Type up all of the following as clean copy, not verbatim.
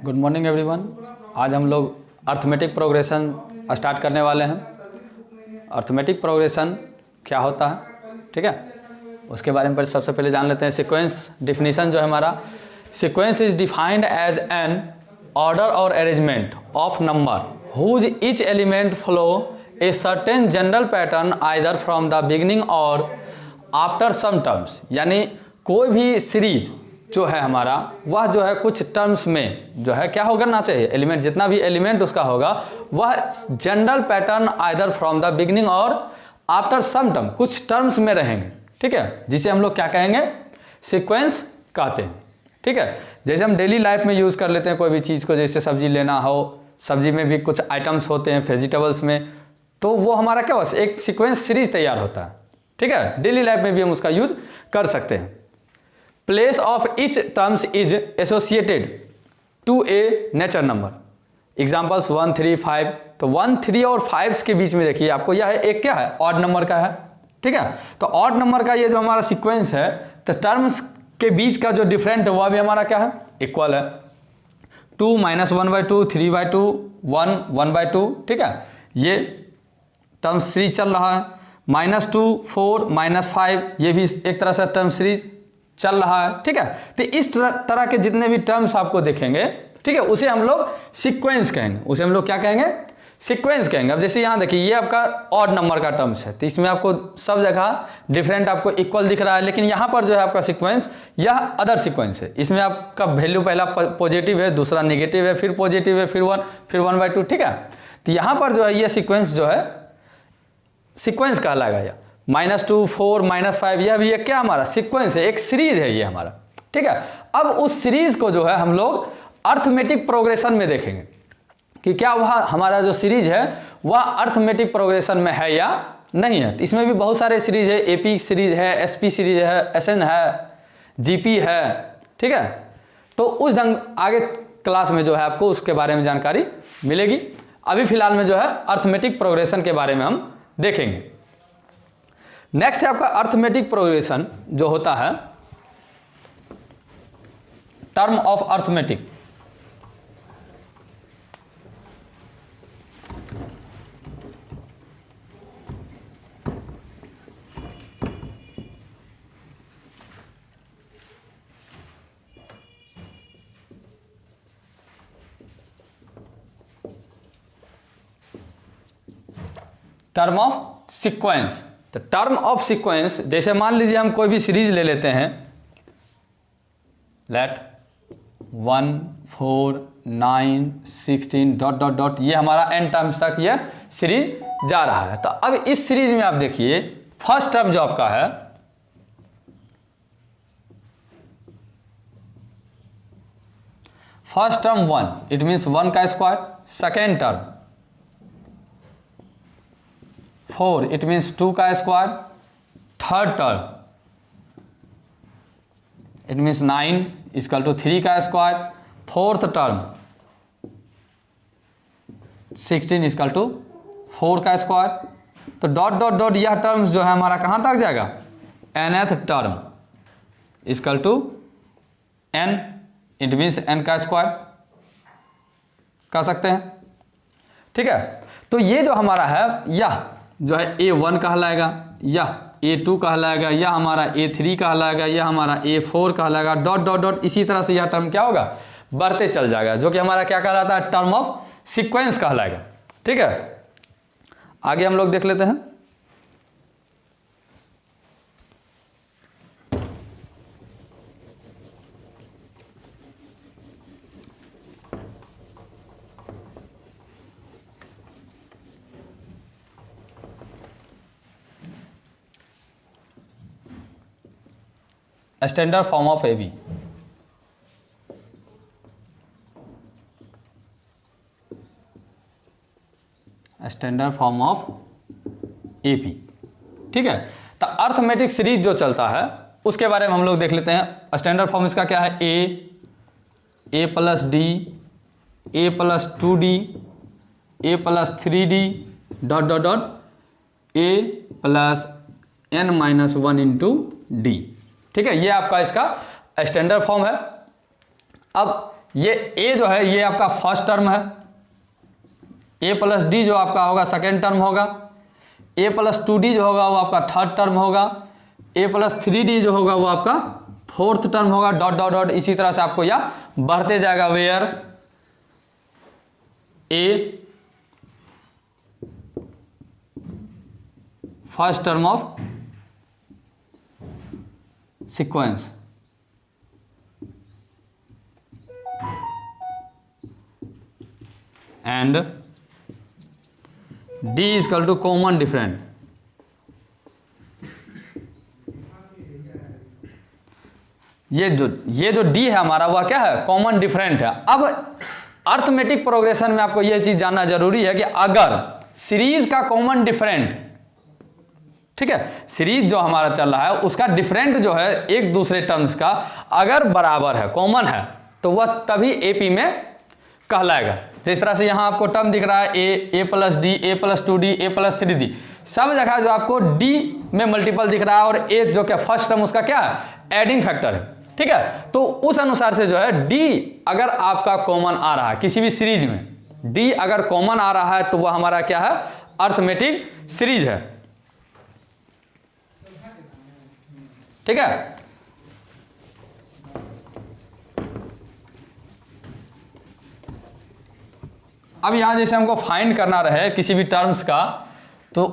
Good morning everyone. आज हम लोग अर्थमेटिक प्रोग्रेशन स्टार्ट करने वाले हैं। अर्थमेटिक प्रोग्रेशन क्या होता है, ठीक है, उसके बारे में सबसे पहले जान लेते हैं। सीक्वेंस डिफिनीशन जो है हमारा, sequence is defined as an order or arrangement of number whose each element flow a certain general pattern either from the beginning or after some terms. यानी कोई भी सीरीज जो है हमारा, वह जो है कुछ टर्म्स में जो है क्या हो करना चाहिए, एलिमेंट, जितना भी एलिमेंट उसका होगा वह general pattern either from the beginning or after some term, कुछ टर्म्स में रहेंगे, ठीक है, जिसे हम लोग क्या कहेंगे, सीक्वेंस कहते हैं, ठीक है। जैसे हम डेली लाइफ में यूज़ कर लेते हैं कोई भी चीज़ को, जैसे सब्जी लेना हो, सब्जी में भी कुछ आइटम्स होते हैं वेजिटेबल्स में, तो वो हमारा क्या होता है, एक सीक्वेंस सीरीज तैयार होता है, ठीक है। डेली लाइफ में भी हम उसका यूज कर सकते हैं। Place of each terms is associated to a nature number. Examples 1, 3, 5। तो 1, 3 और 5 के बीच में देखिए आपको यह है एक क्या है, ऑड नंबर का है, ठीक है। तो ऑड नंबर का ये जो हमारा सीक्वेंस है, तो टर्म्स के बीच का जो डिफरेंट है वह भी हमारा क्या है, इक्वल है। 2 - 1/2, 3/2, 1, 1/2, ठीक है। ये टर्म सीरीज चल रहा है। -2, 4, -5, ये भी एक तरह से टर्म सीरीज चल रहा है, ठीक है। तो इस तरह के जितने भी टर्म्स आपको देखेंगे, ठीक है, उसे हम लोग सीक्वेंस कहेंगे, उसे हम लोग क्या कहेंगे, सीक्वेंस कहेंगे। अब जैसे यहाँ देखिए, ये आपका ऑड नंबर का टर्म्स है, तो इसमें आपको सब जगह डिफरेंट आपको इक्वल दिख रहा है, लेकिन यहाँ पर जो है आपका सीक्वेंस, यह अदर सीक्वेंस है। इसमें आपका वैल्यू पहला पॉजिटिव है, दूसरा नेगेटिव है, फिर पॉजिटिव है, फिर 1, फिर 1/2, ठीक है। तो यहाँ पर जो है ये सीक्वेंस जो है सीक्वेंस कहलाएगा। यह -2, 4, -5, यह भी एक क्या हमारा सीक्वेंस है, एक सीरीज है ये हमारा, ठीक है। अब उस सीरीज को जो है हम लोग अर्थमेटिक प्रोग्रेशन में देखेंगे कि क्या वह हमारा जो सीरीज है वह अर्थमेटिक प्रोग्रेशन में है या नहीं है। तो इसमें भी बहुत सारे सीरीज है, एपी सीरीज है, एसपी सीरीज है, एसएन है, जीपी है, ठीक है। तो उस ढंग आगे क्लास में जो है आपको उसके बारे में जानकारी मिलेगी। अभी फिलहाल में जो है अर्थमेटिक प्रोग्रेशन के बारे में हम देखेंगे। नेक्स्ट है आपका अर्थमेटिक प्रोग्रेशन जो होता है, term of arithmetic. Term of sequence. तो टर्म ऑफ सीक्वेंस, जैसे मान लीजिए हम कोई भी सीरीज ले लेते हैं, लेट 1, 4, 9, 16 डॉट डॉट डॉट, ये हमारा n टर्म्स तक ये सीरीज जा रहा है। तो अब इस सीरीज में आप देखिए, फर्स्ट टर्म जो आपका है, फर्स्ट टर्म 1, इट मीन्स 1 का square. Second term 4, it means 2 का square. Third term it means 9 = 3 का स्क्वायर। फोर्थ टर्म 16 = 4 का स्क्वायर। तो डॉट डॉट डॉट यह टर्म्स जो है हमारा कहाँ तक जाएगा, nth term = n, it means n का स्क्वायर कह सकते हैं, ठीक है। तो ये जो हमारा है, यह जो है A1 कहलाएगा, यह A2 कहलाएगा, यह हमारा A3 कहलाएगा, यह हमारा A4 कहलाएगा, डॉट डॉट डॉट। इसी तरह से यह टर्म क्या होगा, बढ़ते चल जाएगा, जो कि हमारा क्या कहलाता है, टर्म ऑफ सीक्वेंस कहलाएगा, ठीक है। आगे हम लोग देख लेते हैं। Standard form of AB. Standard form of AP, ठीक है। तो अर्थमेटिक सीरीज जो चलता है उसके बारे में हम लोग देख लेते हैं। स्टैंडर्ड फॉर्म इसका क्या है, a + d, a + 2d, a + 3d dot dot dot a + n - 1 × d, ठीक है। ये आपका इसका स्टैंडर्ड फॉर्म है। अब ये ए जो है ये आपका फर्स्ट टर्म है, ए प्लस डी जो आपका होगा सेकेंड टर्म होगा, ए प्लस 2d जो होगा वो आपका थर्ड टर्म होगा, ए प्लस 3d जो होगा वो आपका फोर्थ टर्म होगा, डॉट डॉट डॉट इसी तरह से आपको यह बढ़ते जाएगा। Where a first term of sequence and D is equal to common different. ये जो D है हमारा वह क्या है, कॉमन डिफरेंट है। अब अर्थमेटिक प्रोग्रेशन में आपको यह चीज जानना जरूरी है कि अगर सीरीज का कॉमन डिफरेंट, ठीक है, सीरीज जो हमारा चल रहा है उसका डिफरेंट जो है एक दूसरे टर्म्स का अगर बराबर है, कॉमन है, तो वह तभी एपी में कहलाएगा। जिस तरह से यहां आपको टर्म दिख रहा है ए प्लस डी, ए प्लस 2d, ए प्लस 3d, सब जगह जो आपको d में मल्टीपल दिख रहा है और a जो क्या फर्स्ट टर्म उसका क्या है, एडिंग फैक्टर है, ठीक है। तो उस अनुसार से जो है d अगर आपका कॉमन आ रहा है किसी भी सीरीज में, d अगर कॉमन आ रहा है तो वह हमारा क्या है, अर्थमेटिक सीरीज है, ठीक है। अब यहां जैसे हमको फाइंड करना रहे किसी भी टर्म्स का, तो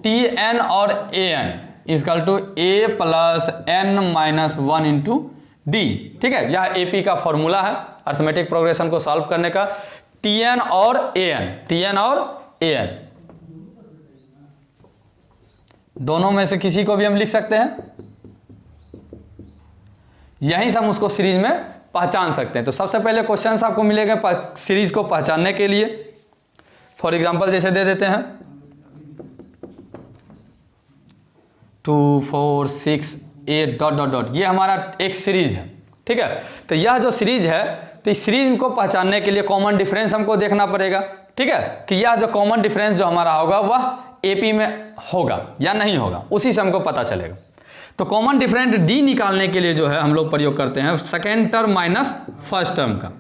T n or a n is equal to a plus n minus 1 into D, ठीक है। यह एपी का फॉर्मूला है अर्थमेटिक प्रोग्रेशन को सॉल्व करने का। T n or a N, T n or a N दोनों में से किसी को भी हम लिख सकते हैं, यहीं से हम उसको सीरीज में पहचान सकते हैं। तो सबसे पहले क्वेश्चन आपको मिलेगा सीरीज को पहचानने के लिए। फॉर एग्जांपल जैसे दे देते हैं 2 4 6 8 डॉट डॉट डॉट, ये हमारा एक सीरीज है, ठीक है। तो यह जो सीरीज है, तो इस सीरीज को पहचानने के लिए कॉमन डिफरेंस हमको देखना पड़ेगा, ठीक है, कि यह जो कॉमन डिफरेंस जो हमारा होगा वह एपी में होगा या नहीं होगा, उसी से हमको पता चलेगा। तो कॉमन डिफरेंट डी निकालने के लिए जो है हम लोग प्रयोग करते हैं second term minus first term का,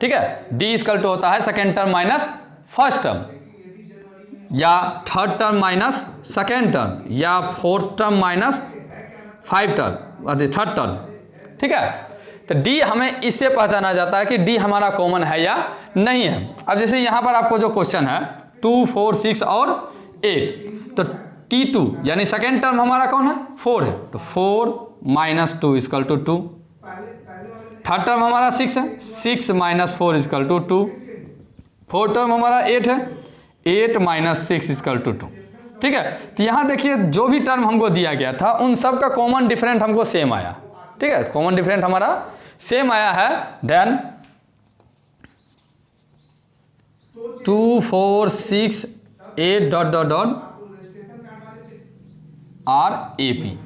ठीक है। डी इक्वल टू होता है second term minus first term, या third term minus second term, या fourth term minus 5 term, third term, ठीक है। तो डी हमें इससे पहचाना जाता है कि डी हमारा कॉमन है या नहीं है। अब जैसे यहां पर आपको जो क्वेश्चन है 2 4 6 और 8, तो T2 यानी सेकेंड टर्म हमारा कौन है, 4 है, तो 4 minus 2 is equal to 2। Third term हमारा 6 है, 6 minus 4 is equal to 2। Fourth term हमारा 8 है, 8 माइनस 6 इजकल टू 2, ठीक है। तो यहाँ देखिए जो भी टर्म हमको दिया गया था उन सब का कॉमन डिफरेंट हमको सेम आया, ठीक है, कॉमन डिफरेंट हमारा सेम आया है। Then 2 4 6 8 dot dot dot are AP,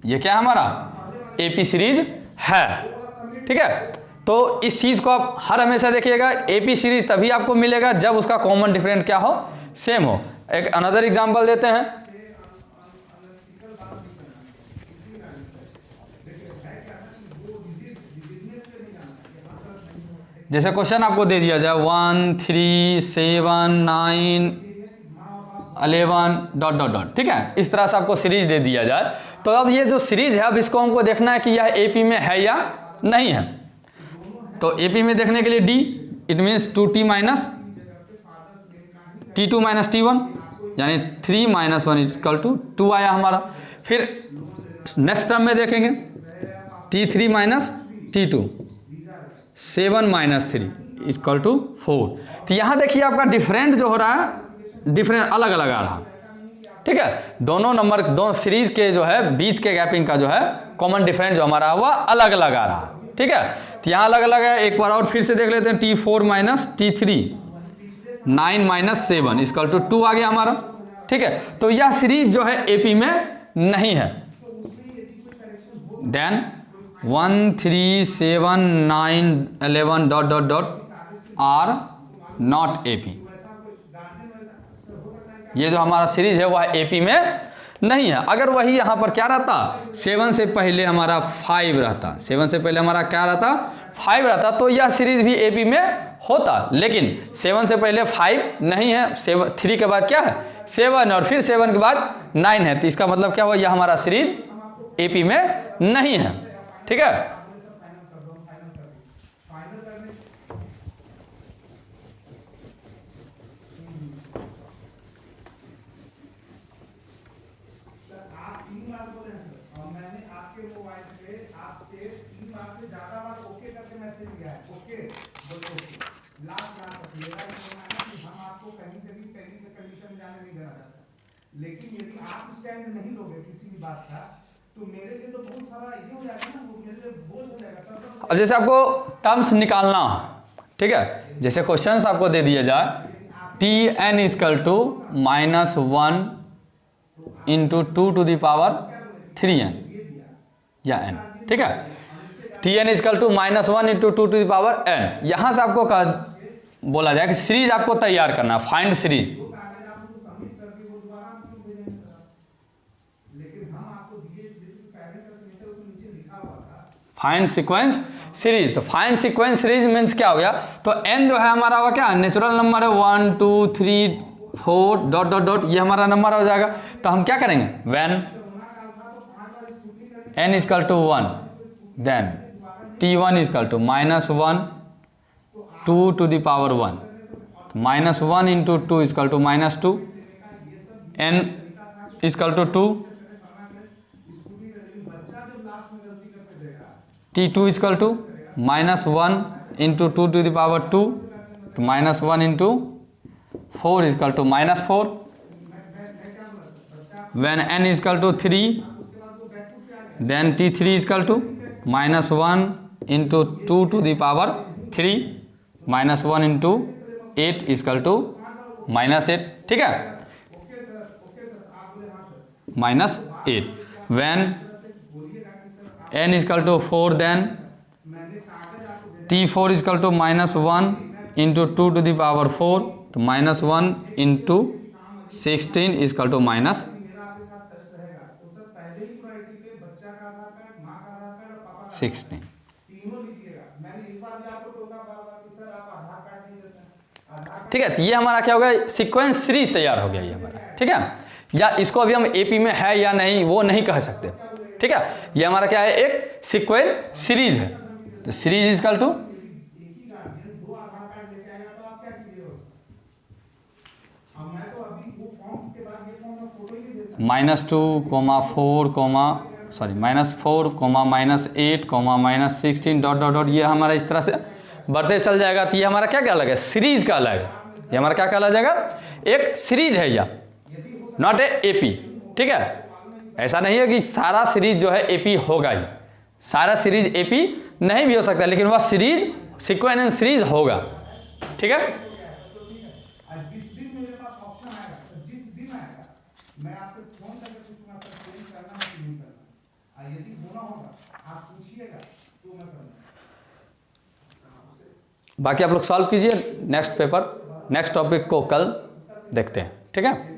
ये क्या है हमारा एपी सीरीज है, ठीक है। तो इस चीज को आप हर हमेशा देखिएगा, एपी सीरीज तभी आपको मिलेगा जब उसका कॉमन डिफरेंट क्या हो, सेम हो। एक अनदर एग्जांपल देते हैं, जैसे क्वेश्चन आपको दे दिया जाए 1 3 7 9 11 डॉट डॉट डॉट, ठीक है, इस तरह से आपको सीरीज दे दिया जाए। तो अब ये जो सीरीज है अब इसको हमको देखना है कि यह एपी में है या नहीं है। तो एपी में देखने के लिए D, it means 2t minus T2 minus T1 यानी 3 माइनस 1 इक्वल टू 2 आया हमारा। फिर नेक्स्ट टर्म में देखेंगे T3 minus T2, 7 minus 3 equal to 4। तो यहाँ देखिए आपका डिफरेंट जो हो रहा है, डिफरेंट अलग अलग आ रहा, ठीक है। दोनों नंबर, दोनों सीरीज के जो है बीच के गैपिंग का जो है कॉमन डिफरेंट जो हमारा हुआ अलग अलग आ रहा, ठीक है। तो यहाँ अलग अलग है, एक बार और फिर से देख लेते हैं। T4 माइनस T3, 9 माइनस 7 इक्वल टू 2 आ गया हमारा, ठीक है। तो यह सीरीज जो है एपी में नहीं है। Then 1 3 7 9 11 dot dot dot are not AP, ये जो हमारा सीरीज है वह एपी में नहीं है। अगर वही यहाँ पर क्या रहता, 7 से पहले हमारा 5 रहता, 7 से पहले हमारा क्या रहता 5 रहता तो यह सीरीज भी एपी में होता, लेकिन 7 से पहले 5 नहीं है, 3 के बाद क्या है 7 और फिर 7 के बाद 9 है, तो इसका मतलब क्या हुआ, यह हमारा सीरीज एपी में नहीं है। ठीक है, लेकिन यदि आप स्टैंड नहीं लोगे किसी भी बात का तो मेरे लिए तो बहुत सारा ये हो जाएगा ना, वो मेरे लिए बोझ हो जाएगा। अब जैसे आपको टर्म्स निकालना, ठीक है, जैसे क्वेश्चंस आपको दे दिया जाए T N is equal to -1 into 2 to the power 3n या n, ठीक है, T N is equal to -1 into 2 to the power n। यहां से आपको बोला जाए कि सीरीज आपको तैयार करना, find series. Find sequence series, तो फाइंड सीक्वेंस सीरीज मीन्स क्या हो गया, तो n जो है हमारा हुआ क्या, नेचुरल नंबर है 1 2 3 4 डॉट डॉट डॉट, ये हमारा नंबर हो जाएगा। तो हम क्या करेंगे, when n is equal to 1 then t1 is equal to -1 2 to the power 1, -1 into 2 is equal to -2, n is equal to 2, t2 is equal to -1 into 2 to the power 2, तो -1 into 4 is equal to -4, when n is equal to 3 then t3 is equal to -1 into 2 to the power 3, -1 into 8 is equal to -8, ठीक है, -8, when n is equal to 4 then t4 is equal to -1 into 2 to the power 4, तो -1 into 16 is equal to -16। ठीक है, तो ये हमारा क्या हो गया, सीक्वेंस सीरीज तैयार हो गया ये हमारा, ठीक है, या इसको अभी हम एपी में है या नहीं वो नहीं कह सकते, ठीक है, ये हमारा क्या है, एक सीक्वेंस सीरीज है। तो series is equal to -4, -8, -16 dot dot dot, ये हमारा इस तरह से बढ़ते चल जाएगा। तो ये हमारा क्या कहलाएगा, सीरीज का अलग है, ये हमारा क्या कहला जाएगा, एक सीरीज है या नॉट ए एपी, ठीक है। ऐसा नहीं है कि सारा सीरीज जो है एपी होगा ही, सारा सीरीज एपी नहीं भी हो सकता, लेकिन वह सीरीज सीक्वेंस सीरीज होगा, ठीक है। जिस दिन मेरे पास ऑप्शन आएगा, जिस दिन आएगा मैं आपको फोन करके पूछूंगा सर चेंज करना है कि नहीं करना, यदि होना होगा आप पूछिएगा तो मैं करूँगा। बाकी आप लोग सॉल्व कीजिए, नेक्स्ट पेपर नेक्स्ट टॉपिक को कल देखते हैं, ठीक है।